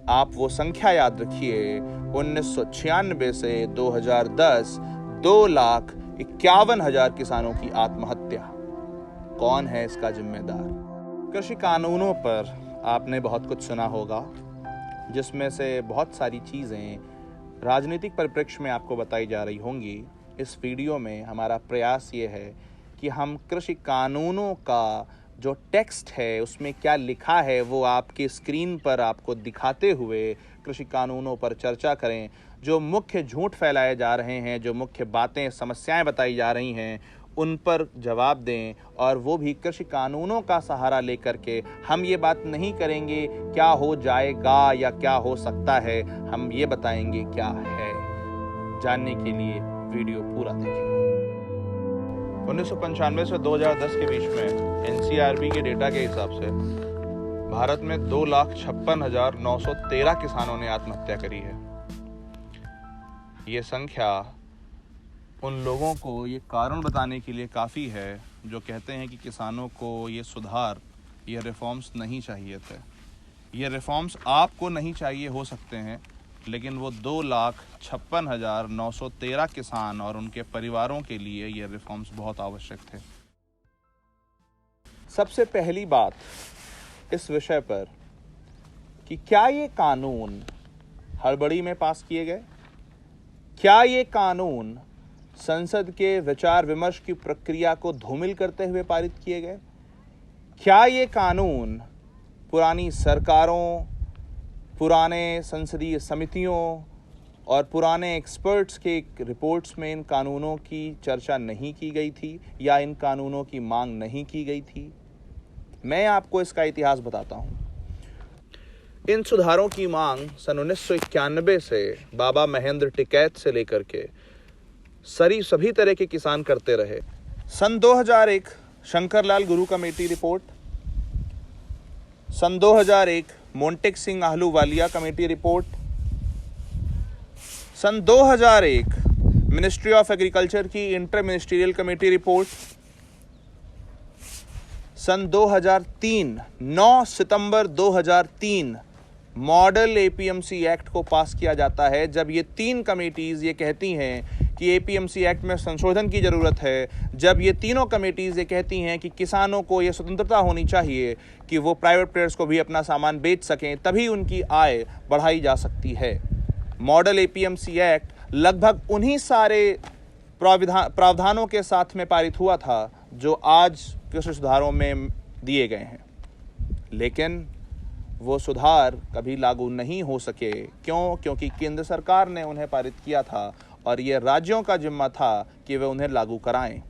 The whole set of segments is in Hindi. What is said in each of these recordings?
आप वो संख्या याद रखिए, 1996 से 2010 2,51,000 किसानों की आत्महत्या। कौन है इसका जिम्मेदार? कृषि कानूनों पर आपने बहुत कुछ सुना होगा, जिसमें से बहुत सारी चीज़ें राजनीतिक परिप्रेक्ष्य में आपको बताई जा रही होंगी। इस वीडियो में हमारा प्रयास ये है कि हम कृषि कानूनों का जो टेक्स्ट है उसमें क्या लिखा है वो आपकी स्क्रीन पर आपको दिखाते हुए कृषि कानूनों पर चर्चा करें। जो मुख्य झूठ फैलाए जा रहे हैं, जो मुख्य बातें समस्याएं बताई जा रही हैं, उन पर जवाब दें, और वो भी कृषि कानूनों का सहारा लेकर के। हम ये बात नहीं करेंगे क्या हो जाएगा या क्या हो सकता है, हम ये बताएंगे क्या है। जानने के लिए वीडियो पूरा देखें। 1995 से 2010 के बीच में एनसीआरबी के डेटा के हिसाब से भारत में 2,56,913 किसानों ने आत्महत्या करी है। ये संख्या उन लोगों को ये कारण बताने के लिए काफ़ी है जो कहते हैं कि किसानों को ये सुधार, ये रिफॉर्म्स नहीं चाहिए थे। ये रिफॉर्म्स आपको नहीं चाहिए हो सकते हैं, लेकिन वो 2,56,913 किसान और उनके परिवारों के लिए ये रिफॉर्म्स बहुत आवश्यक थे। सबसे पहली बात इस विषय पर कि क्या ये कानून हड़बड़ी में पास किए गए? क्या ये कानून संसद के विचार विमर्श की प्रक्रिया को धूमिल करते हुए पारित किए गए? क्या ये कानून पुरानी सरकारों, पुराने संसदीय समितियों और पुराने एक्सपर्ट्स के रिपोर्ट्स में इन कानूनों की चर्चा नहीं की गई थी या इन कानूनों की मांग नहीं की गई थी? मैं आपको इसका इतिहास बताता हूं। इन सुधारों की मांग सन 1991 से बाबा महेंद्र टिकैत से लेकर के सभी तरह के किसान करते रहे। सन 2001 शंकरलाल गुरु कमेटी रिपोर्ट, सन 2001 मोंटेक सिंह आहलूवालिया कमेटी रिपोर्ट, सन 2001 मिनिस्ट्री ऑफ एग्रीकल्चर की इंटर मिनिस्ट्रियल कमेटी रिपोर्ट, सन 2003 9 सितंबर 2003 मॉडल एपीएमसी एक्ट को पास किया जाता है, जब ये तीन कमेटीज ये कहती हैं कि एपीएमसी एक्ट में संशोधन की ज़रूरत है। जब ये तीनों कमेटीज़ ये कहती हैं कि किसानों को ये स्वतंत्रता होनी चाहिए कि वो प्राइवेट प्लेयर्स को भी अपना सामान बेच सकें, तभी उनकी आय बढ़ाई जा सकती है। मॉडल एपीएमसी एक्ट लगभग उन्हीं सारे प्रावधानों के साथ में पारित हुआ था जो आज कृषि सुधारों में दिए गए हैं, लेकिन वो सुधार कभी लागू नहीं हो सके। क्यों? क्योंकि केंद्र सरकार ने उन्हें पारित किया था और ये राज्यों का जिम्मा था कि वे उन्हें लागू कराएं।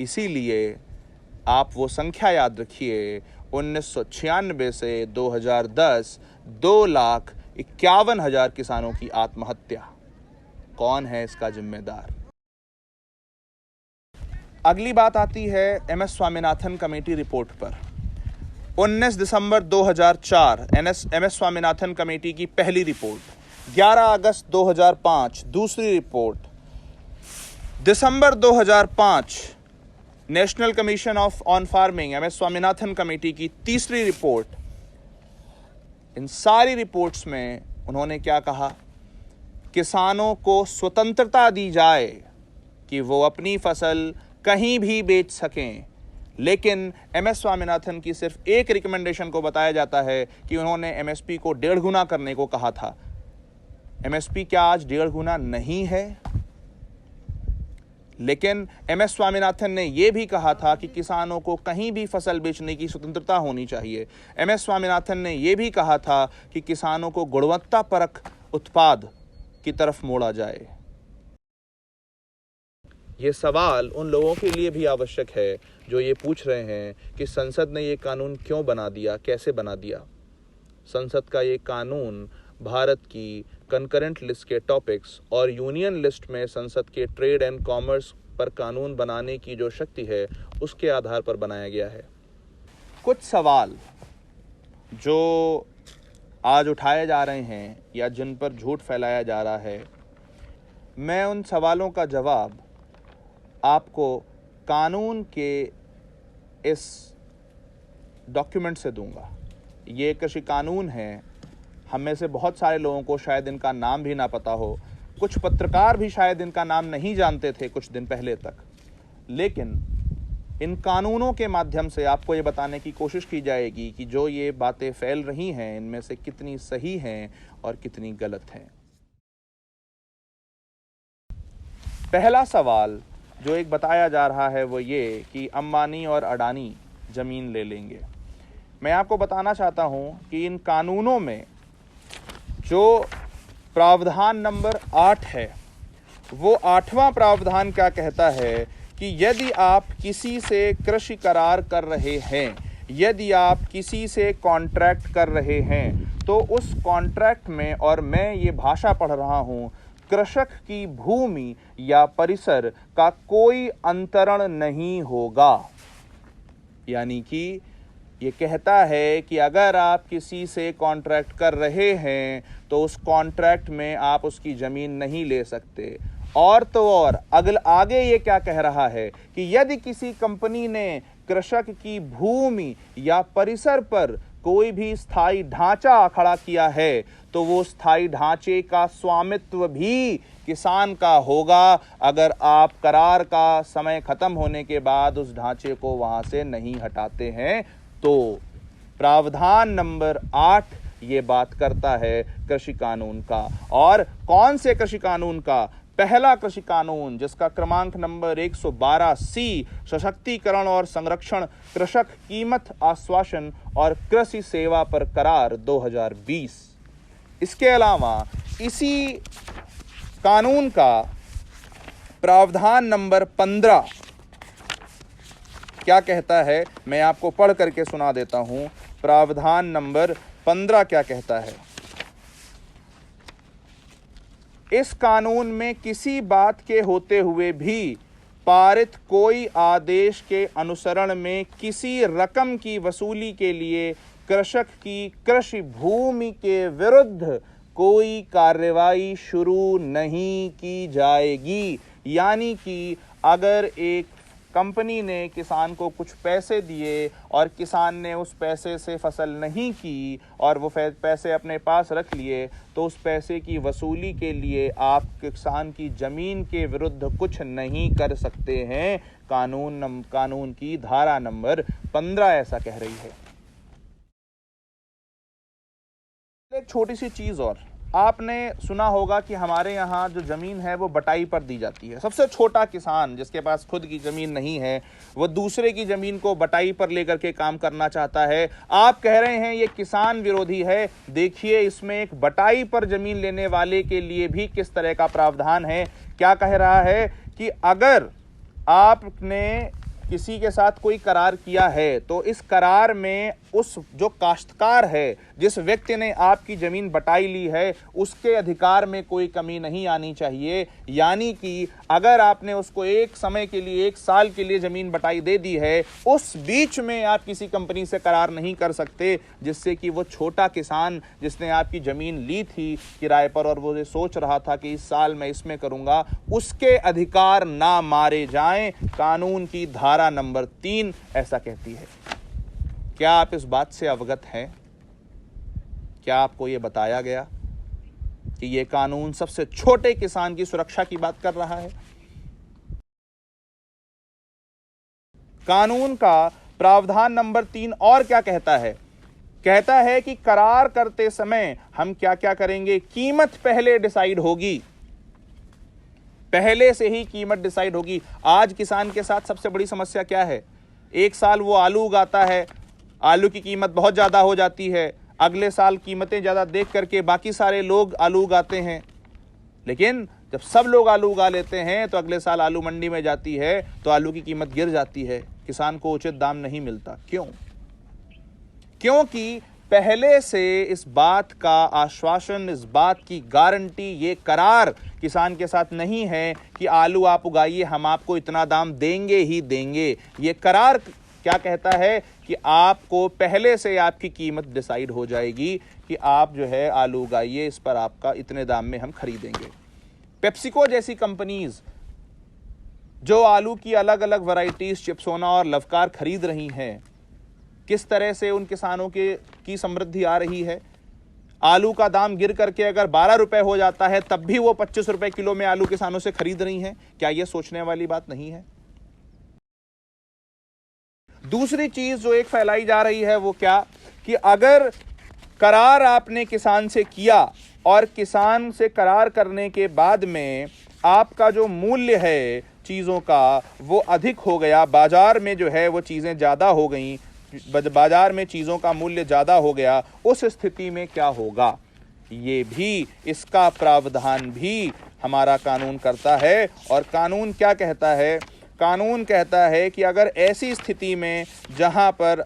इसीलिए आप वो संख्या याद रखिए, 1996 से 2010 2,51,000 किसानों की आत्महत्या। कौन है इसका जिम्मेदार? अगली बात आती है एमएस स्वामीनाथन कमेटी रिपोर्ट पर। 19 दिसंबर 2004 एमएस स्वामीनाथन कमेटी की पहली रिपोर्ट, 11 अगस्त 2005 दूसरी report, December 2005 national commission on farming MS Swaminathan committee की तीसरी रिपोर्ट। इन सारी रिपोर्ट्स में उन्होंने क्या कहा? किसानों को स्वतंत्रता दी जाए कि वो अपनी फसल कहीं भी बेच सकें, लेकिन एमएस स्वामीनाथन की सिर्फ एक रिकमेंडेशन को बताया जाता है कि उन्होंने एमएसपी को 1.5 गुना करने को कहा था। एमएसपी क्या आज 1.5 गुना नहीं है? लेकिन एमएस स्वामीनाथन ने यह भी कहा था कि किसानों को कहीं भी फसल बेचने की स्वतंत्रता होनी चाहिए। एमएस स्वामीनाथन ने यह भी कहा था कि किसानों को गुणवत्तापरक उत्पाद की तरफ मोड़ा जाए। ये सवाल उन लोगों के लिए भी आवश्यक है जो ये पूछ रहे हैं कि संसद ने ये कानून क्यों बना दिया, कैसे बना दिया। संसद का ये कानून भारत की कंकरेंट लिस्ट के टॉपिक्स और यूनियन लिस्ट में संसद के ट्रेड एंड कॉमर्स पर कानून बनाने की जो शक्ति है उसके आधार पर बनाया गया है। कुछ सवाल जो आज उठाए जा रहे हैं या जिन पर झूठ फैलाया जा रहा है, मैं उन सवालों का जवाब आपको कानून के इस डॉक्यूमेंट से दूंगा। ये कृषि कानून है, हम में से बहुत सारे लोगों को शायद इनका नाम भी ना पता हो, कुछ पत्रकार भी शायद इनका नाम नहीं जानते थे कुछ दिन पहले तक। लेकिन इन कानूनों के माध्यम से आपको ये बताने की कोशिश की जाएगी कि जो ये बातें फैल रही हैं इनमें से कितनी सही हैं और कितनी गलत हैं। पहला सवाल जो एक बताया जा रहा है वो ये कि अंबानी और अडानी जमीन ले लेंगे। मैं आपको बताना चाहता हूं कि इन कानूनों में जो प्रावधान नंबर 8 है, वो 8वां प्रावधान क्या कहता है कि यदि आप किसी से कृषि करार कर रहे हैं, यदि आप किसी से कॉन्ट्रैक्ट कर रहे हैं, तो उस कॉन्ट्रैक्ट में, और मैं ये भाषा पढ़ रहा हूं, कृषक की भूमि या परिसर का कोई अंतरण नहीं होगा। यानी कि ये कहता है कि अगर आप किसी से कॉन्ट्रैक्ट कर रहे हैं तो उस कॉन्ट्रैक्ट में आप उसकी ज़मीन नहीं ले सकते। और तो और आगे ये क्या कह रहा है कि यदि किसी कंपनी ने कृषक की भूमि या परिसर पर कोई भी स्थायी ढांचा खड़ा किया है तो वो स्थायी ढांचे का स्वामित्व भी किसान का होगा अगर आप करार का समय खत्म होने के बाद उस ढांचे को वहां से नहीं हटाते हैं। तो प्रावधान नंबर 8 ये बात करता है कृषि कानून का। और कौन से कृषि कानून का? पहला कृषि कानून जिसका क्रमांक नंबर 112C, सशक्तिकरण और संरक्षण कृषक कीमत आश्वासन और कृषि सेवा पर करार 2020। इसके अलावा इसी कानून का प्रावधान नंबर 15 क्या कहता है, मैं आपको पढ़ करके सुना देता हूं। प्रावधान नंबर 15 क्या कहता है? इस कानून में किसी बात के होते हुए भी पारित कोई आदेश के अनुसरण में किसी रकम की वसूली के लिए कृषक की कृषि भूमि के विरुद्ध कोई कार्रवाई शुरू नहीं की जाएगी। यानी कि अगर एक कंपनी ने किसान को कुछ पैसे दिए और किसान ने उस पैसे से फसल नहीं की और वो पैसे अपने पास रख लिए, तो उस पैसे की वसूली के लिए आप किसान की ज़मीन के विरुद्ध कुछ नहीं कर सकते हैं। कानून की धारा नंबर 15 ऐसा कह रही है। एक छोटी सी चीज़ और, आपने सुना होगा कि हमारे यहाँ जो ज़मीन है वो बटाई पर दी जाती है। सबसे छोटा किसान जिसके पास खुद की ज़मीन नहीं है वो दूसरे की ज़मीन को बटाई पर लेकर के काम करना चाहता है। आप कह रहे हैं ये किसान विरोधी है। देखिए इसमें एक बटाई पर ज़मीन लेने वाले के लिए भी किस तरह का प्रावधान है। क्या कह रहा है कि अगर आपने किसी के साथ कोई करार किया है तो इस करार में उस जो काश्तकार है, जिस व्यक्ति ने आपकी ज़मीन बटाई ली है, उसके अधिकार में कोई कमी नहीं आनी चाहिए। यानी कि अगर आपने उसको एक समय के लिए, 1 साल के लिए ज़मीन बटाई दे दी है, उस बीच में आप किसी कंपनी से करार नहीं कर सकते जिससे कि वो छोटा किसान जिसने आपकी ज़मीन ली थी किराए पर और वो ये सोच रहा था कि इस साल मैं इसमें करूँगा, उसके अधिकार ना मारे जाएं। कानून की धारा नंबर 3 ऐसा कहती है। क्या आप इस बात से अवगत हैं? क्या आपको यह बताया गया कि यह कानून सबसे छोटे किसान की सुरक्षा की बात कर रहा है? कानून का प्रावधान नंबर 3 और क्या कहता है? कहता है कि करार करते समय हम क्या क्या करेंगे। कीमत पहले डिसाइड होगी, पहले से ही कीमत डिसाइड होगी। आज किसान के साथ सबसे बड़ी समस्या क्या है? एक साल वो आलू उगाता है, आलू की कीमत बहुत ज़्यादा हो जाती है, अगले साल कीमतें ज़्यादा देख करके बाकी सारे लोग आलू उगाते हैं। लेकिन जब सब लोग आलू उगा लेते हैं तो अगले साल आलू मंडी में जाती है तो आलू की कीमत गिर जाती है, किसान को उचित दाम नहीं मिलता। क्यों? क्योंकि पहले से इस बात का आश्वासन, इस बात की गारंटी, ये करार किसान के साथ नहीं है कि आलू आप उगाइए, हम आपको इतना दाम देंगे ही देंगे। ये करार क्या कहता है कि आपको पहले से आपकी कीमत डिसाइड हो जाएगी कि आप जो है आलू उगाइए, इस पर आपका इतने दाम में हम खरीदेंगे। पेप्सिको जैसी कंपनीज जो आलू की अलग अलग वैरायटीज चिप्सोना और लवकार खरीद रही हैं, किस तरह से उन किसानों की समृद्धि आ रही है। आलू का दाम गिर करके अगर 12 रुपए हो जाता है तब भी वो 25 रुपए किलो में आलू किसानों से खरीद रही हैं। क्या यह सोचने वाली बात नहीं है? दूसरी चीज जो एक फैलाई जा रही है वो क्या, कि अगर करार आपने किसान से किया और किसान से करार करने के बाद में आपका जो मूल्य है चीज़ों का वो अधिक हो गया, बाजार में जो है वो चीज़ें ज़्यादा हो गई, बाजार में चीज़ों का मूल्य ज़्यादा हो गया, उस स्थिति में क्या होगा, ये भी, इसका प्रावधान भी हमारा कानून करता है। और कानून क्या कहता है? कानून कहता है कि अगर ऐसी स्थिति में जहां पर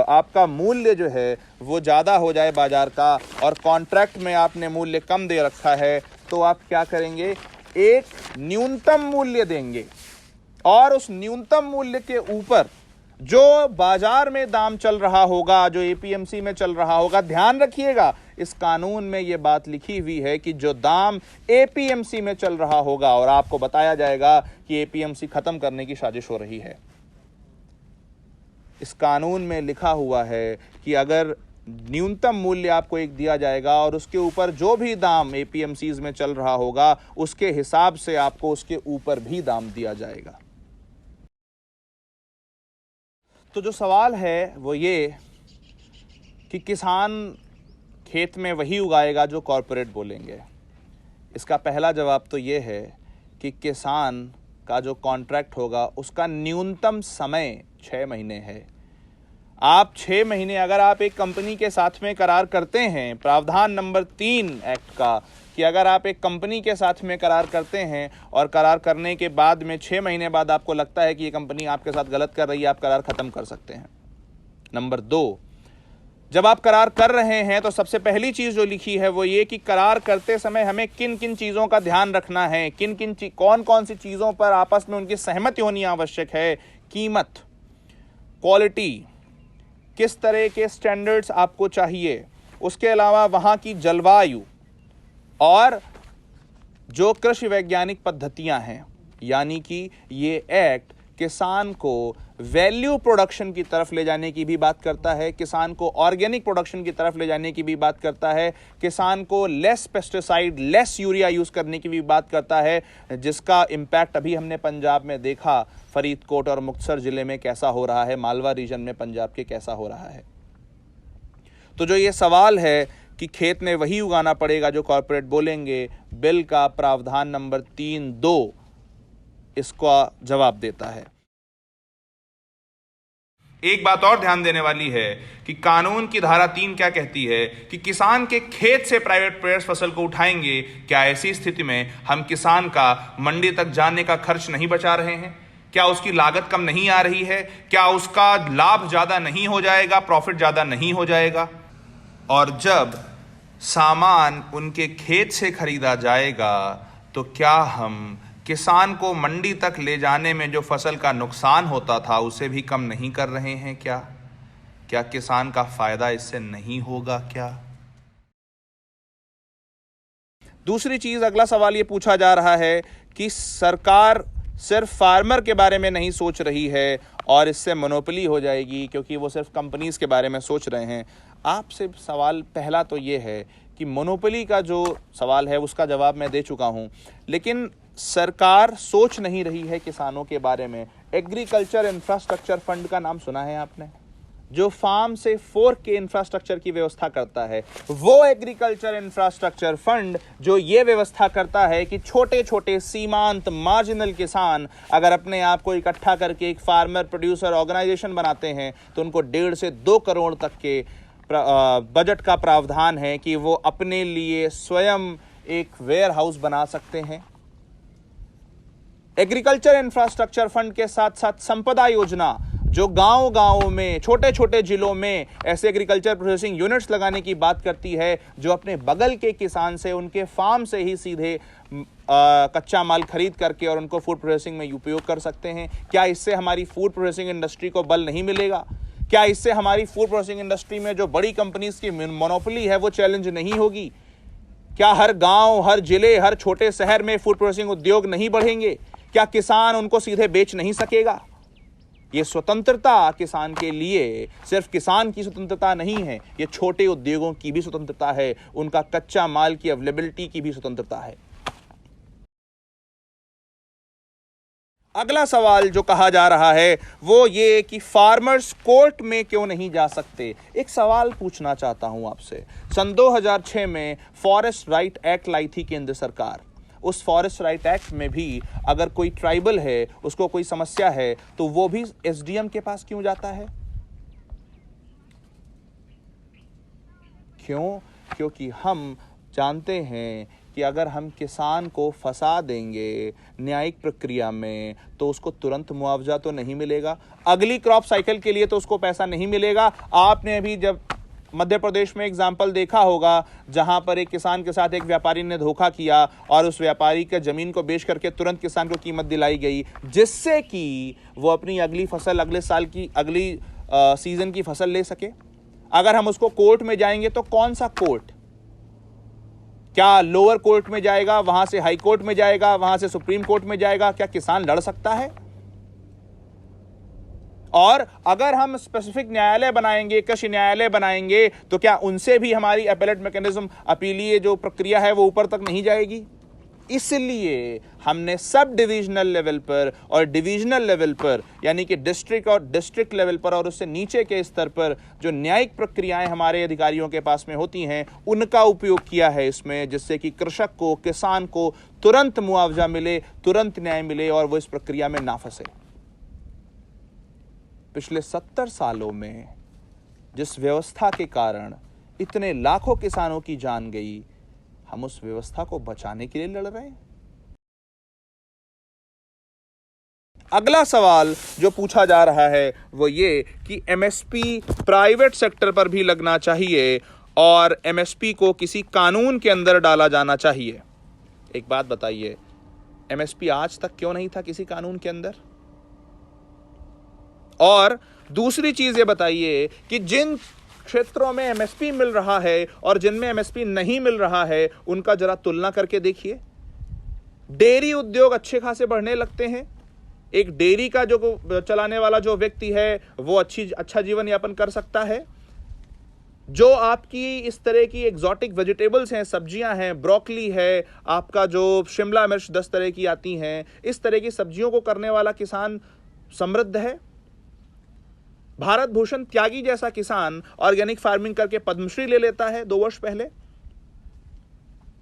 आपका मूल्य जो है वो ज़्यादा हो जाए बाजार का और कॉन्ट्रैक्ट में आपने मूल्य कम दे रखा है, तो आप क्या करेंगे, एक न्यूनतम मूल्य देंगे और उस न्यूनतम मूल्य के ऊपर जो बाजार में दाम चल रहा होगा, जो एपीएमसी में चल रहा होगा, ध्यान रखिएगा इस कानून में यह बात लिखी हुई है कि जो दाम एपीएमसी में चल रहा होगा, और आपको बताया जाएगा कि एपीएमसी खत्म करने की साजिश हो रही है। इस कानून में लिखा हुआ है कि अगर न्यूनतम मूल्य आपको एक दिया जाएगा और उसके ऊपर जो भी दाम एपीएमसीज में चल रहा होगा उसके हिसाब से आपको उसके ऊपर भी दाम दिया जाएगा। तो जो सवाल है वो ये कि किसान खेत में वही उगाएगा जो कॉरपोरेट बोलेंगे। इसका पहला जवाब तो ये है कि किसान का जो कॉन्ट्रैक्ट होगा उसका न्यूनतम समय 6 महीने है। आप 6 महीने अगर आप एक कंपनी के साथ में करार करते हैं, प्रावधान नंबर 3 एक्ट का, कि अगर आप एक कंपनी के साथ में करार करते हैं और करार करने के बाद में 6 महीने बाद आपको लगता है कि ये कंपनी आपके साथ गलत कर रही है, आप करार खत्म कर सकते हैं। नंबर 2, जब आप करार कर रहे हैं तो सबसे पहली चीज जो लिखी है वो ये कि करार करते समय हमें किन किन चीजों का ध्यान रखना है, कौन कौन सी चीजों पर आपस में उनकी सहमति होनी आवश्यक है। कीमत, क्वालिटी, किस तरह के स्टैंडर्ड्स आपको चाहिए, उसके अलावा वहाँ की जलवायु और जो कृषि वैज्ञानिक पद्धतियाँ हैं। यानी कि ये एक्ट किसान को वैल्यू प्रोडक्शन की तरफ ले जाने की भी बात करता है, किसान को ऑर्गेनिक प्रोडक्शन की तरफ ले जाने की भी बात करता है, किसान को less pesticide, less urea use करने की भी बात करता है, जिसका इम्पैक्ट अभी हमने पंजाब में देखा, फरीदकोट और मुक्तसर ज़िले में कैसा हो रहा है, मालवा रीजन में पंजाब के कैसा हो रहा है। तो जो ये सवाल है कि खेत में वही उगाना पड़ेगा जो कॉर्पोरेट बोलेंगे, बिल का प्रावधान नंबर 3(2) इसका जवाब देता है। एक बात और ध्यान देने वाली है कि कानून की धारा 3 क्या कहती है कि किसान के खेत से प्राइवेट प्लेयर्स फसल को उठाएंगे। क्या ऐसी स्थिति में हम किसान का मंडी तक जाने का खर्च नहीं बचा रहे हैं? क्या उसकी लागत कम नहीं आ रही है? क्या उसका लाभ ज्यादा नहीं हो जाएगा, प्रॉफिट ज्यादा नहीं हो जाएगा? और जब सामान उनके खेत से खरीदा जाएगा तो क्या हम किसान को मंडी तक ले जाने में जो फसल का नुकसान होता था उसे भी कम नहीं कर रहे हैं? क्या किसान का फायदा इससे नहीं होगा? क्या दूसरी चीज, अगला सवाल ये पूछा जा रहा है कि सरकार सिर्फ फार्मर के बारे में नहीं सोच रही है और इससे मोनोपोली हो जाएगी क्योंकि वो सिर्फ कंपनीज के बारे में सोच रहे हैं। आपसे सवाल पहला तो ये है कि मोनोपोली का जो सवाल है उसका जवाब मैं दे चुका हूं, लेकिन सरकार सोच नहीं रही है किसानों के बारे में। एग्रीकल्चर इंफ्रास्ट्रक्चर फंड का नाम सुना है आपने? जो फार्म से फोर्क के इंफ्रास्ट्रक्चर की व्यवस्था करता है, वो एग्रीकल्चर इंफ्रास्ट्रक्चर फंड जो ये व्यवस्था करता है कि छोटे छोटे सीमांत मार्जिनल किसान अगर अपने आप को इकट्ठा करके एक फार्मर प्रोड्यूसर ऑर्गेनाइजेशन बनाते हैं तो उनको 1.5 से 2 करोड़ तक के बजट का प्रावधान है कि वो अपने लिए स्वयं एक वेयर हाउस बना सकते हैं। एग्रीकल्चर इंफ्रास्ट्रक्चर फंड के साथ साथ संपदा योजना जो गांव-गांव में, छोटे छोटे जिलों में ऐसे एग्रीकल्चर प्रोसेसिंग यूनिट्स लगाने की बात करती है जो अपने बगल के किसान से, उनके फार्म से ही सीधे कच्चा माल खरीद करके और उनको फूड प्रोसेसिंग में उपयोग कर सकते हैं। क्या इससे हमारी फूड प्रोसेसिंग इंडस्ट्री को बल नहीं मिलेगा? क्या इससे हमारी फूड प्रोसेसिंग इंडस्ट्री में जो बड़ी कंपनीज की मोनोपोली है वो चैलेंज नहीं होगी? क्या हर गांव, हर जिले, हर छोटे शहर में फूड प्रोसेसिंग उद्योग नहीं बढ़ेंगे? क्या किसान उनको सीधे बेच नहीं सकेगा? ये स्वतंत्रता किसान के लिए सिर्फ किसान की स्वतंत्रता नहीं है, ये छोटे उद्योगों की भी स्वतंत्रता है, उनका कच्चा माल की अवेलेबिलिटी की भी स्वतंत्रता है। अगला सवाल जो कहा जा रहा है वो ये कि फार्मर्स कोर्ट में क्यों नहीं जा सकते। एक सवाल पूछना चाहता हूं आपसे। सन 2006 में फॉरेस्ट राइट एक्ट लाई थी केंद्र सरकार। उस फॉरेस्ट राइट एक्ट में भी अगर कोई ट्राइबल है, उसको कोई समस्या है, तो वो भी एसडीएम के पास क्यों जाता है? क्यों? क्योंकि हम जानते हैं कि अगर हम किसान को फंसा देंगे न्यायिक प्रक्रिया में तो उसको तुरंत मुआवजा तो नहीं मिलेगा, अगली क्रॉप साइकिल के लिए तो उसको पैसा नहीं मिलेगा। आपने अभी जब मध्य प्रदेश में एग्जाम्पल देखा होगा जहां पर एक किसान के साथ एक व्यापारी ने धोखा किया और उस व्यापारी के जमीन को बेच करके तुरंत किसान को कीमत दिलाई गई, जिससे कि वो अपनी अगली फसल, अगले साल की अगली सीजन की फसल ले सके। अगर हम उसको कोर्ट में जाएंगे तो कौन सा कोर्ट? क्या लोअर कोर्ट में जाएगा, वहां से हाई कोर्ट में जाएगा, वहां से सुप्रीम कोर्ट में जाएगा? क्या किसान लड़ सकता है? और अगर हम स्पेसिफिक न्यायालय बनाएंगे, कृषि न्यायालय बनाएंगे, तो क्या उनसे भी हमारी अपीलेट मैकेनिज्म, अपीलीय जो प्रक्रिया है वो ऊपर तक नहीं जाएगी? इसलिए हमने सब डिविजनल लेवल पर और डिविजनल लेवल पर, यानी कि डिस्ट्रिक्ट और डिस्ट्रिक्ट लेवल पर और उससे नीचे के स्तर पर जो न्यायिक प्रक्रियाएं हमारे अधिकारियों के पास में होती हैं, उनका उपयोग किया है इसमें, जिससे कि कृषक को, किसान को तुरंत मुआवजा मिले, तुरंत न्याय मिले और वो इस प्रक्रिया में ना फंसे। पिछले 70 सालों में जिस व्यवस्था के कारण इतने लाखों किसानों की जान गई, हम उस व्यवस्था को बचाने के लिए लड़ रहे हैं। अगला सवाल जो पूछा जा रहा है वो ये कि एमएसपी प्राइवेट सेक्टर पर भी लगना चाहिए और एमएसपी को किसी कानून के अंदर डाला जाना चाहिए। एक बात बताइए, एमएसपी आज तक क्यों नहीं था किसी कानून के अंदर? और दूसरी चीज ये बताइए कि जिन क्षेत्रों में एमएसपी मिल रहा है और जिनमें एमएसपी नहीं मिल रहा है, उनका जरा तुलना करके देखिए। डेयरी उद्योग अच्छे खासे बढ़ने लगते हैं। एक डेयरी का जो चलाने वाला जो व्यक्ति है वो अच्छा जीवन यापन कर सकता है। जो आपकी इस तरह की एग्जॉटिक वेजिटेबल्स हैं, सब्जियां हैं, ब्रोकली है, आपका जो शिमला मिर्च 10 तरह की आती हैं, इस तरह की सब्जियों को करने वाला किसान समृद्ध है। भारत भूषण त्यागी जैसा किसान ऑर्गेनिक फार्मिंग करके पद्मश्री ले लेता है 2 वर्ष पहले।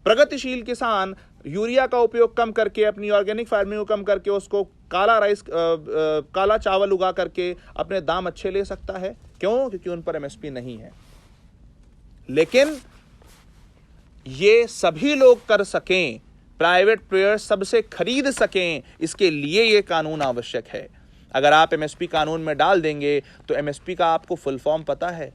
प्रगतिशील किसान यूरिया का उपयोग कम करके, अपनी ऑर्गेनिक फार्मिंग को कम करके, उसको काला चावल उगा करके अपने दाम अच्छे ले सकता है। क्यों? क्योंकि उन पर एमएसपी नहीं है। लेकिन ये सभी लोग कर सकें, प्राइवेट प्लेयर्स सबसे खरीद सकें, इसके लिए ये कानून आवश्यक है। अगर आप एमएसपी कानून में डाल देंगे तो एमएसपी का आपको फुल फॉर्म पता है?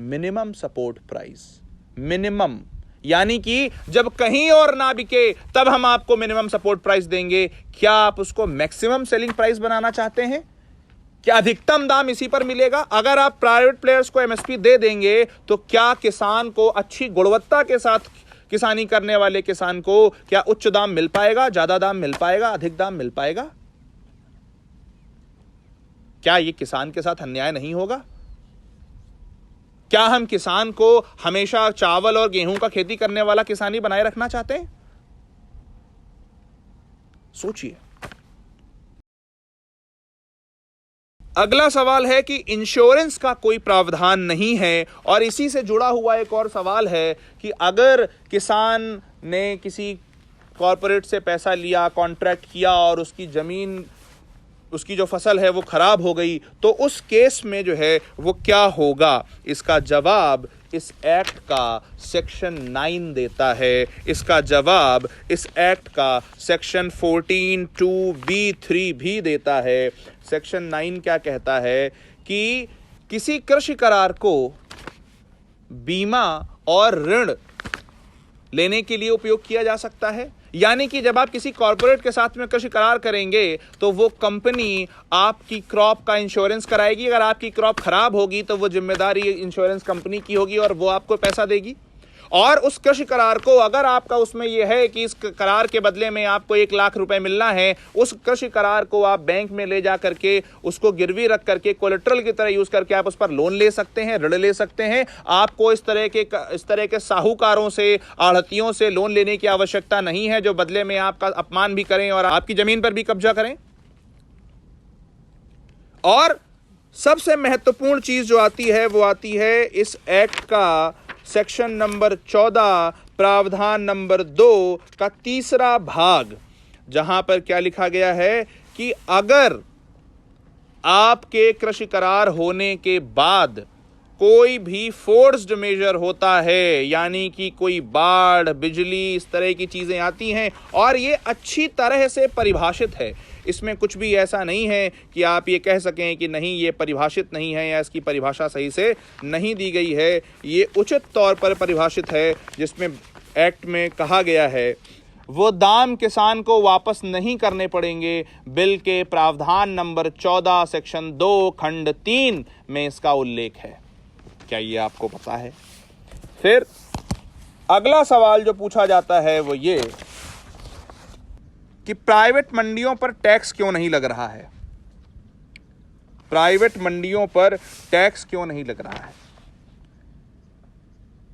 Minimum support price. मिनिमम यानी कि जब कहीं और ना बिके तब हम आपको मिनिमम सपोर्ट प्राइस देंगे। क्या आप उसको मैक्सिमम सेलिंग प्राइस बनाना चाहते हैं? क्या अधिकतम दाम इसी पर मिलेगा? अगर आप प्राइवेट प्लेयर्स को एमएसपी दे देंगे तो क्या किसान को, अच्छी गुणवत्ता के साथ किसानी करने वाले किसान को, क्या उच्च दाम मिल पाएगा, ज्यादा दाम मिल पाएगा, अधिक दाम मिल पाएगा? क्या ये किसान के साथ अन्याय नहीं होगा? क्या हम किसान को हमेशा चावल और गेहूं का खेती करने वाला किसान ही बनाए रखना चाहते हैं? सोचिए। अगला सवाल है कि इंश्योरेंस का कोई प्रावधान नहीं है, और इसी से जुड़ा हुआ एक और सवाल है कि अगर किसान ने किसी कॉरपोरेट से पैसा लिया, कॉन्ट्रैक्ट किया और उसकी जमीन, उसकी जो फसल है वो खराब हो गई, तो उस केस में जो है वो क्या होगा? इसका जवाब इस एक्ट का सेक्शन 9 देता है। इसका जवाब इस एक्ट का सेक्शन 14(2)(b)(3 भी देता है। सेक्शन 9 क्या कहता है कि किसी कृषि करार को बीमा और ऋण लेने के लिए उपयोग किया जा सकता है। यानी कि जब आप किसी कॉर्पोरेट के साथ में कृषि करार करेंगे तो वो कंपनी आपकी क्रॉप का इंश्योरेंस कराएगी। अगर आपकी क्रॉप खराब होगी तो वो जिम्मेदारी इंश्योरेंस कंपनी की होगी और वो आपको पैसा देगी। और उस कृषि करार को अगर आपका उसमें यह है कि इस करार के बदले में आपको 1 लाख रुपए मिलना है, उस कृषि करार को आप बैंक में ले जा करके उसको गिरवी रख करके कोलेट्रल की तरह यूज करके आप उस पर लोन ले सकते हैं, ऋण ले सकते हैं। आपको इस तरह के साहूकारों से, आढ़तियों से लोन लेने की आवश्यकता नहीं है जो बदले में आपका अपमान भी करें और आपकी जमीन पर भी कब्जा करें। और सबसे महत्वपूर्ण चीज जो आती है वो आती है इस एक्ट का सेक्शन नंबर 14 प्रावधान नंबर 2 का तीसरा भाग, जहां पर क्या लिखा गया है कि अगर आपके कृषि करार होने के बाद कोई भी फोर्स्ड मेजर होता है, यानी कि कोई बाढ़, बिजली, इस तरह की चीजें आती हैं और ये अच्छी तरह से परिभाषित है, इसमें कुछ भी ऐसा नहीं है कि आप ये कह सकें कि नहीं ये परिभाषित नहीं है या इसकी परिभाषा सही से नहीं दी गई है। ये उचित तौर पर परिभाषित है, जिसमें एक्ट में कहा गया है वो दाम किसान को वापस नहीं करने पड़ेंगे। बिल के प्रावधान नंबर 14 सेक्शन 2 खंड 3 में इसका उल्लेख है। क्या ये आपको पता है? फिर अगला सवाल जो पूछा जाता है वो ये कि प्राइवेट मंडियों पर टैक्स क्यों नहीं लग रहा है? प्राइवेट मंडियों पर टैक्स क्यों नहीं लग रहा है?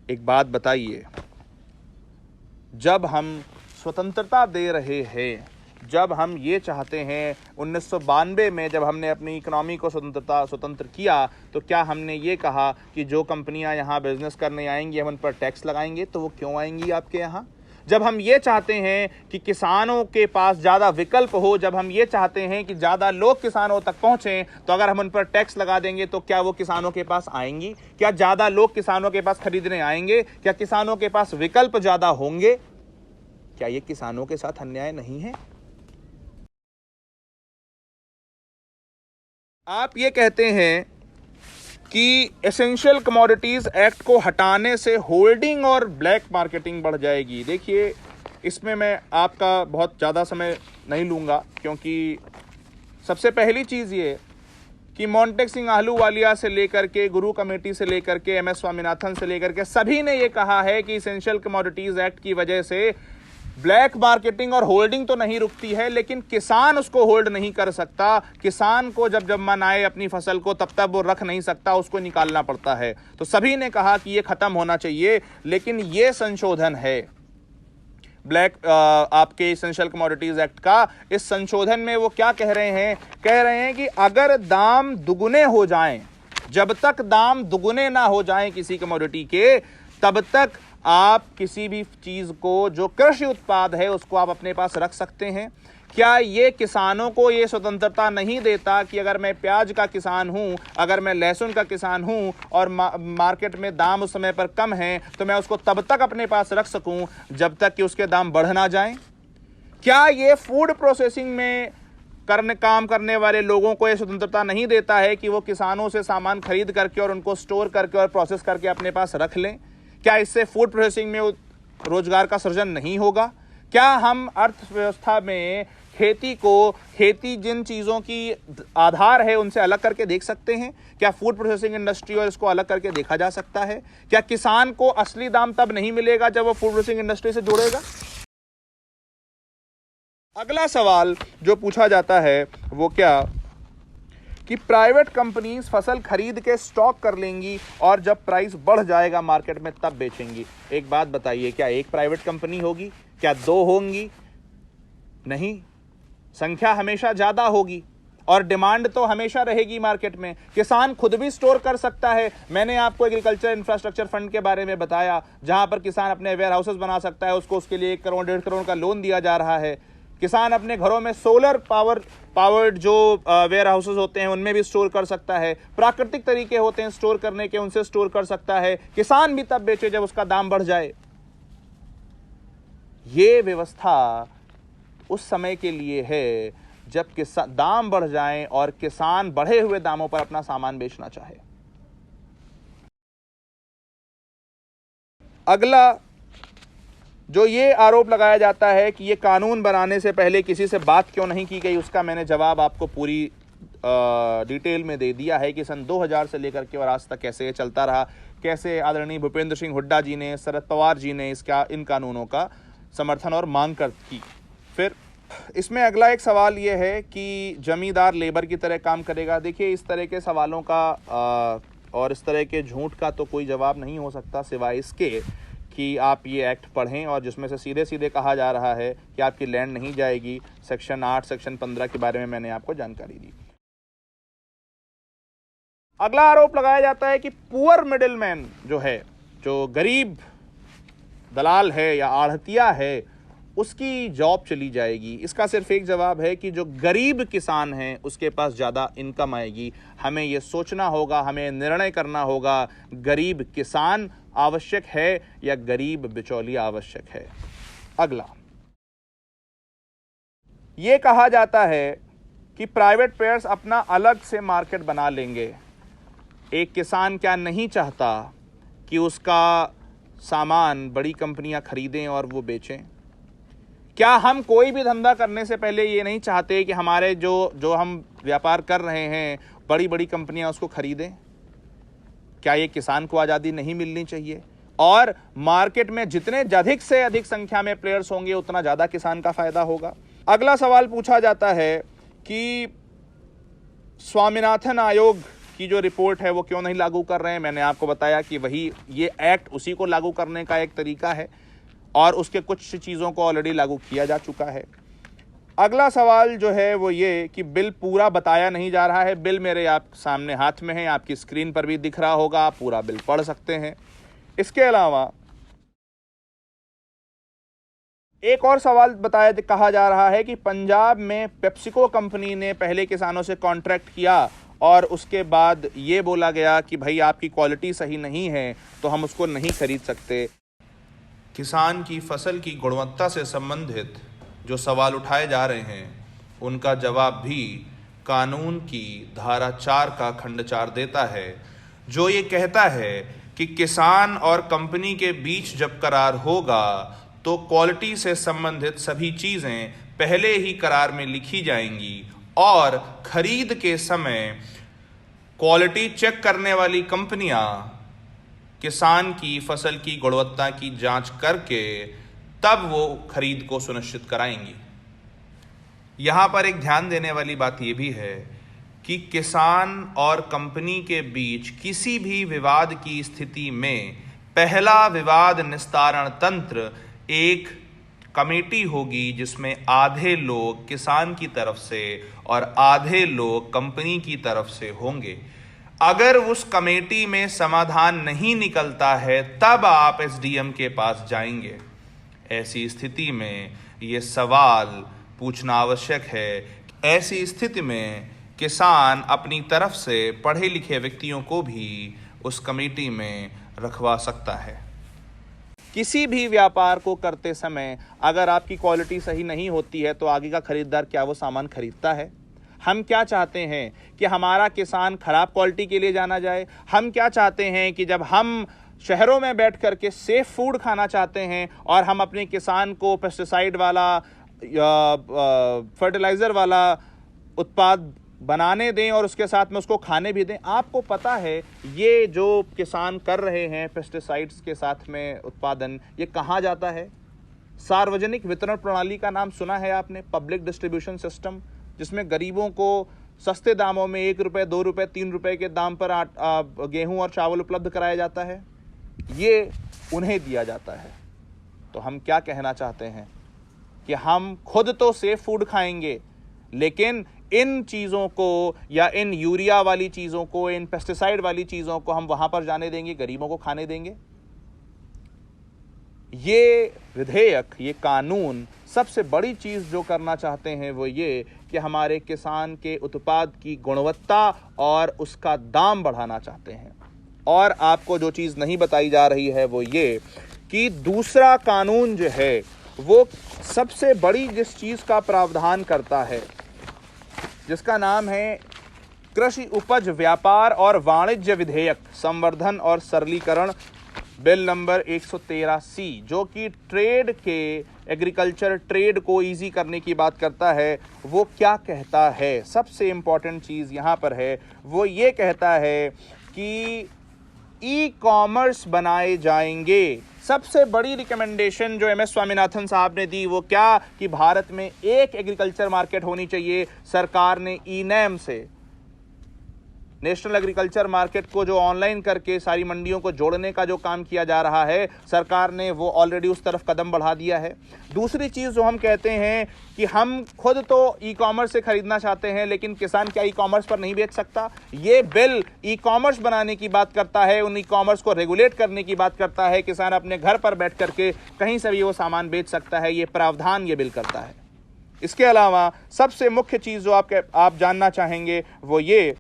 एक बात बताइए, जब हम स्वतंत्रता दे रहे हैं, जब हम ये चाहते हैं 1992 में जब हमने अपनी इकोनॉमी को स्वतंत्र किया, तो क्या हमने ये कहा कि जो कंपनियां यहाँ बिजनेस करने आएंगी हम उन पर टैक्स लगाएंगे? तो वो क्यों आएंगी आपके यहाँ? जब हम ये चाहते हैं कि किसानों के पास ज़्यादा विकल्प हो, जब हम ये चाहते हैं कि ज़्यादा लोग किसानों तक पहुँचें, तो अगर हम उन पर टैक्स लगा देंगे तो क्या वो किसानों के पास आएंगी? क्या ज़्यादा लोग किसानों के पास खरीदने आएंगे? क्या किसानों के पास विकल्प ज़्यादा होंगे? क्या ये किसानों के साथ अन्याय नहीं है? आप ये कहते हैं कि एसेंशियल कमोडिटीज एक्ट को हटाने से होल्डिंग और ब्लैक मार्केटिंग बढ़ जाएगी। देखिए, इसमें मैं आपका बहुत ज़्यादा समय नहीं लूँगा, क्योंकि सबसे पहली चीज़ ये कि मोंटेक सिंह आहलूवालिया से लेकर के, गुरु कमेटी से लेकर के, MS स्वामीनाथन से लेकर के सभी ने ये कहा है कि एसेंशियल कमोडिटीज एक्ट की वजह से ब्लैक मार्केटिंग और होल्डिंग तो नहीं रुकती है, लेकिन किसान उसको होल्ड नहीं कर सकता। किसान को जब मन आए अपनी फसल को तब तक वो रख नहीं सकता, उसको निकालना पड़ता है। तो सभी ने कहा कि ये खत्म होना चाहिए, लेकिन ये संशोधन है ब्लैक आपके एसेंशियल कमोडिटीज एक्ट का। इस संशोधन में वो क्या कह रहे हैं? कह रहे हैं कि अगर दाम दुगुने हो जाएं, जब तक दाम दुगुने ना हो जाएं किसी कमोडिटी के, तब तक आप किसी भी चीज को जो कृषि उत्पाद है उसको आप अपने पास रख सकते हैं। क्या ये किसानों को ये स्वतंत्रता नहीं देता कि अगर मैं प्याज का किसान हूं, अगर मैं लहसुन का किसान हूं और मार्केट में दाम उस समय पर कम है, तो मैं उसको तब तक अपने पास रख सकूं जब तक कि उसके दाम बढ़ ना जाएं? क्या ये फूड प्रोसेसिंग में काम करने वाले लोगों को यह स्वतंत्रता नहीं देता है कि वो किसानों से सामान खरीद करके और उनको स्टोर करके और प्रोसेस करके अपने पास रख लें? क्या इससे फूड प्रोसेसिंग में रोजगार का सृजन नहीं होगा? क्या हम अर्थव्यवस्था में खेती जिन चीजों की आधार है उनसे अलग करके देख सकते हैं? क्या फूड प्रोसेसिंग इंडस्ट्री और इसको अलग करके देखा जा सकता है? क्या किसान को असली दाम तब नहीं मिलेगा जब वो फूड प्रोसेसिंग इंडस्ट्री से जुड़ेगा? अगला सवाल जो पूछा जाता है वो क्या कि प्राइवेट कंपनीज फसल खरीद के स्टॉक कर लेंगी और जब प्राइस बढ़ जाएगा मार्केट में तब बेचेंगी। एक बात बताइए, क्या एक प्राइवेट कंपनी होगी? क्या 2 होंगी? नहीं, संख्या हमेशा ज्यादा होगी और डिमांड तो हमेशा रहेगी मार्केट में। किसान खुद भी स्टोर कर सकता है। मैंने आपको एग्रीकल्चर इंफ्रास्ट्रक्चर फंड के बारे में बताया, जहां पर किसान अपने वेयर हाउसेस बना सकता है, उसको उसके लिए 1 करोड़ 1.5 करोड़ का लोन दिया जा रहा है। किसान अपने घरों में सोलर पावर्ड जो वेयर हाउसेस होते हैं उनमें भी स्टोर कर सकता है। प्राकृतिक तरीके होते हैं स्टोर करने के, उनसे स्टोर कर सकता है। किसान भी तब बेचे जब उसका दाम बढ़ जाए। ये व्यवस्था उस समय के लिए है जब दाम बढ़ जाएं और किसान बढ़े हुए दामों पर अपना सामान बेचना चाहे। अगला जो ये आरोप लगाया जाता है कि ये कानून बनाने से पहले किसी से बात क्यों नहीं की गई, उसका मैंने जवाब आपको पूरी डिटेल में दे दिया है कि सन 2000 से लेकर के और आज तक कैसे ये चलता रहा। कैसे आदरणीय भूपेंद्र सिंह हुड्डा जी ने, शरद पवार जी ने इन कानूनों का समर्थन और मांग की। फिर इसमें अगला एक सवाल ये है कि जमींदार लेबर की तरह काम करेगा। देखिए, इस तरह के सवालों का और इस तरह के झूठ का तो कोई जवाब नहीं हो सकता सिवाय इसके कि आप ये एक्ट पढ़ें, और जिसमें से सीधे सीधे कहा जा रहा है कि आपकी लैंड नहीं जाएगी। सेक्शन 8, सेक्शन 15 के बारे में मैंने आपको जानकारी दी। अगला आरोप लगाया जाता है कि पुअर मिडिलमैन जो है, जो गरीब दलाल है या आढ़तिया है, उसकी जॉब चली जाएगी। इसका सिर्फ एक जवाब है कि जो गरीब किसान हैं उसके पास ज़्यादा इनकम आएगी। हमें ये सोचना होगा, हमें निर्णय करना होगा, गरीब किसान आवश्यक है या गरीब बिचौलिया आवश्यक है। अगला ये कहा जाता है कि प्राइवेट प्लेयर्स अपना अलग से मार्केट बना लेंगे। एक किसान क्या नहीं चाहता कि उसका सामान बड़ी कंपनियां खरीदें और वो बेचें? क्या हम कोई भी धंधा करने से पहले ये नहीं चाहते कि हमारे जो हम व्यापार कर रहे हैं बड़ी बड़ी कंपनियां उसको खरीदें? क्या ये किसान को आज़ादी नहीं मिलनी चाहिए? और मार्केट में जितने अधिक से अधिक संख्या में प्लेयर्स होंगे उतना ज़्यादा किसान का फायदा होगा। अगला सवाल पूछा जाता है कि स्वामीनाथन आयोग की जो रिपोर्ट है वो क्यों नहीं लागू कर रहे हैं। मैंने आपको बताया कि ये एक्ट उसी को लागू करने का एक तरीका है और उसके कुछ चीज़ों को ऑलरेडी लागू किया जा चुका है। अगला सवाल जो है वो ये कि बिल पूरा बताया नहीं जा रहा है। बिल मेरे आप सामने हाथ में है, आपकी स्क्रीन पर भी दिख रहा होगा, आप पूरा बिल पढ़ सकते हैं। इसके अलावा एक और सवाल कहा जा रहा है कि पंजाब में पेप्सिको कंपनी ने पहले किसानों से कॉन्ट्रैक्ट किया और उसके बाद ये बोला गया कि भाई आपकी क्वालिटी सही नहीं है तो हम उसको नहीं खरीद सकते। किसान की फसल की गुणवत्ता से संबंधित जो सवाल उठाए जा रहे हैं उनका जवाब भी कानून की धारा 4 का खंड 4 देता है, जो ये कहता है कि किसान और कंपनी के बीच जब करार होगा तो क्वालिटी से संबंधित सभी चीज़ें पहले ही करार में लिखी जाएंगी और खरीद के समय क्वालिटी चेक करने वाली कंपनियां किसान की फसल की गुणवत्ता की जांच करके तब वो खरीद को सुनिश्चित कराएंगी। यहाँ पर एक ध्यान देने वाली बात ये भी है कि किसान और कंपनी के बीच किसी भी विवाद की स्थिति में पहला विवाद निस्तारण तंत्र एक कमेटी होगी जिसमें आधे लोग किसान की तरफ से और आधे लोग कंपनी की तरफ से होंगे। अगर उस कमेटी में समाधान नहीं निकलता है तब आप एसडीएम के पास जाएंगे। ऐसी स्थिति में ये सवाल पूछना आवश्यक है। ऐसी स्थिति में किसान अपनी तरफ से पढ़े लिखे व्यक्तियों को भी उस कमेटी में रखवा सकता है। किसी भी व्यापार को करते समय अगर आपकी क्वालिटी सही नहीं होती है तो आगे का खरीदार क्या वो सामान खरीदता है? हम क्या चाहते हैं कि हमारा किसान खराब क्वालिटी के लिए जाना जाए? हम क्या चाहते हैं कि जब हम शहरों में बैठ कर के सेफ फूड खाना चाहते हैं और हम अपने किसान को पेस्टिसाइड वाला या फर्टिलाइज़र वाला उत्पाद बनाने दें और उसके साथ में उसको खाने भी दें? आपको पता है ये जो किसान कर रहे हैं पेस्टिसाइड्स के साथ में उत्पादन, ये कहाँ जाता है? सार्वजनिक वितरण प्रणाली का नाम सुना है आपने? पब्लिक डिस्ट्रीब्यूशन सिस्टम, जिसमें गरीबों को सस्ते दामों में 1 रुपये, 2 रुपये, 3 रुपये के दाम पर गेहूं और चावल उपलब्ध कराया जाता है। ये उन्हें दिया जाता है। तो हम क्या कहना चाहते हैं कि हम खुद तो सेफ फूड खाएंगे, लेकिन इन चीज़ों को या इन यूरिया वाली चीज़ों को, इन पेस्टिसाइड वाली चीज़ों को हम वहाँ पर जाने देंगे, गरीबों को खाने देंगे? ये विधेयक, ये कानून सबसे बड़ी चीज़ जो करना चाहते हैं वो ये कि हमारे किसान के उत्पाद की गुणवत्ता और उसका दाम बढ़ाना चाहते हैं। और आपको जो चीज़ नहीं बताई जा रही है वो ये कि दूसरा कानून जो है वो सबसे बड़ी जिस चीज़ का प्रावधान करता है, जिसका नाम है कृषि उपज व्यापार और वाणिज्य विधेयक संवर्धन और सरलीकरण बिल नंबर 113C, जो कि ट्रेड के एग्रीकल्चर ट्रेड को इजी करने की बात करता है, वो क्या कहता है? सबसे इम्पॉर्टेंट चीज़ यहाँ पर है, वो ये कहता है कि ई कॉमर्स बनाए जाएंगे। सबसे बड़ी रिकमेंडेशन जो एमएस स्वामीनाथन साहब ने दी वो क्या, कि भारत में एक एग्रीकल्चर मार्केट होनी चाहिए। सरकार ने ई नैम से नेशनल एग्रीकल्चर मार्केट को जो ऑनलाइन करके सारी मंडियों को जोड़ने का जो काम किया जा रहा है, सरकार ने वो ऑलरेडी उस तरफ कदम बढ़ा दिया है। दूसरी चीज़ जो हम कहते हैं कि हम खुद तो ई कॉमर्स से खरीदना चाहते हैं, लेकिन किसान क्या ई कॉमर्स पर नहीं बेच सकता? ये बिल ई कॉमर्स बनाने की बात करता है, उन ई कॉमर्स को रेगुलेट करने की बात करता है। किसान अपने घर पर बैठ करके कहीं से भी वो सामान बेच सकता है, ये प्रावधान ये बिल करता है। इसके अलावा सबसे मुख्य चीज़ जो आप जानना चाहेंगे वो ये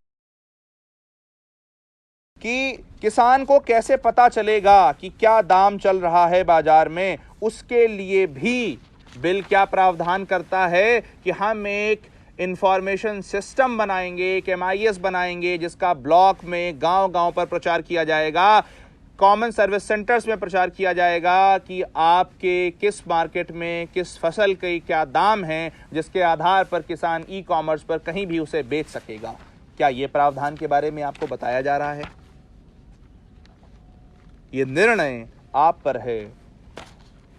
कि किसान को कैसे पता चलेगा कि क्या दाम चल रहा है बाजार में। उसके लिए भी बिल क्या प्रावधान करता है कि हम एक इंफॉर्मेशन सिस्टम बनाएंगे, एक MIS बनाएंगे, जिसका ब्लॉक में गांव-गांव पर प्रचार किया जाएगा, कॉमन सर्विस सेंटर्स में प्रचार किया जाएगा कि आपके किस मार्केट में किस फसल के क्या दाम हैं, जिसके आधार पर किसान ई कॉमर्स पर कहीं भी उसे बेच सकेगा। क्या ये प्रावधान के बारे में आपको बताया जा रहा है? ये निर्णय आप पर है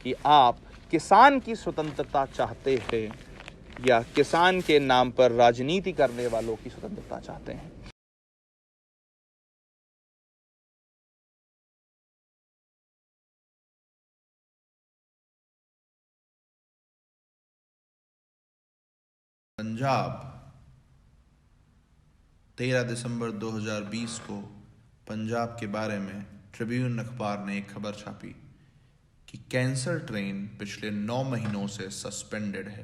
कि आप किसान की स्वतंत्रता चाहते हैं या किसान के नाम पर राजनीति करने वालों की स्वतंत्रता चाहते हैं। पंजाब 13 दिसंबर 2020 को पंजाब के बारे में ट्रिब्यून अखबार ने एक खबर छापी कि कैंसर ट्रेन पिछले 9 महीनों से सस्पेंडेड है।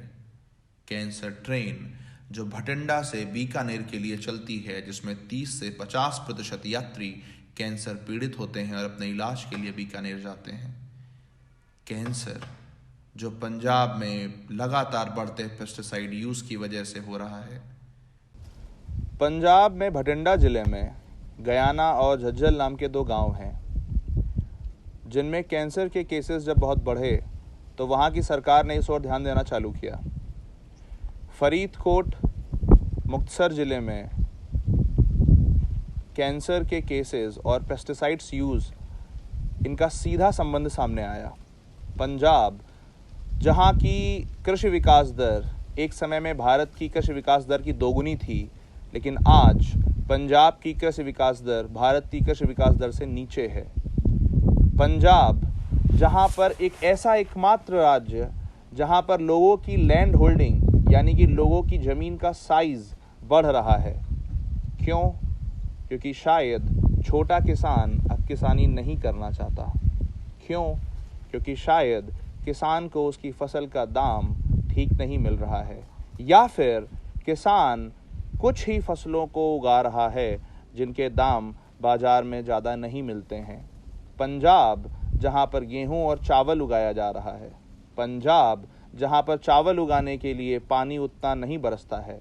कैंसर ट्रेन जो भटिंडा से बीकानेर के लिए चलती है, जिसमें 30 से 50% यात्री कैंसर पीड़ित होते हैं और अपने इलाज के लिए बीकानेर जाते हैं। कैंसर जो पंजाब में लगातार बढ़ते पेस्टिसाइड यूज की वजह से हो रहा है। पंजाब में भटिंडा जिले में गयाना और झज्जर नाम के 2 गांव हैं, जिनमें कैंसर के केसेस जब बहुत बढ़े तो वहां की सरकार ने इस ओर ध्यान देना चालू किया। फरीदकोट, मुक्तसर जिले में कैंसर के केसेस और पेस्टिसाइड्स यूज़, इनका सीधा संबंध सामने आया। पंजाब, जहां की कृषि विकास दर एक समय में भारत की कृषि विकास दर की दोगुनी थी, लेकिन आज पंजाब की कृषि विकास दर भारत की कृषि विकास दर से नीचे है। पंजाब, जहां पर एक ऐसा एकमात्र राज्य जहां पर लोगों की लैंड होल्डिंग यानी कि लोगों की ज़मीन का साइज बढ़ रहा है। क्यों? क्योंकि शायद छोटा किसान अब किसानी नहीं करना चाहता। क्यों? क्योंकि शायद किसान को उसकी फसल का दाम ठीक नहीं मिल रहा है, या फिर किसान कुछ ही फसलों को उगा रहा है जिनके दाम बाजार में ज़्यादा नहीं मिलते हैं। पंजाब, जहां पर गेहूं और चावल उगाया जा रहा है। पंजाब, जहां पर चावल उगाने के लिए पानी उतना नहीं बरसता है।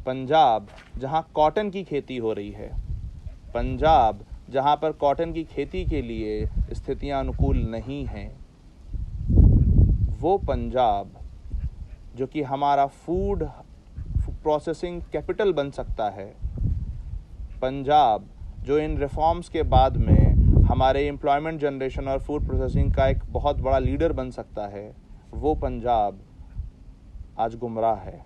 पंजाब, जहां कॉटन की खेती हो रही है। पंजाब, जहां पर कॉटन की खेती के लिए स्थितियां अनुकूल नहीं हैं। वो पंजाब जो कि हमारा फूड प्रोसेसिंग कैपिटल बन सकता है। पंजाब जो इन रिफॉर्म्स के बाद में हमारे एम्प्लॉयमेंट जनरेशन और फूड प्रोसेसिंग का एक बहुत बड़ा लीडर बन सकता है, वो पंजाब आज गुमराह है।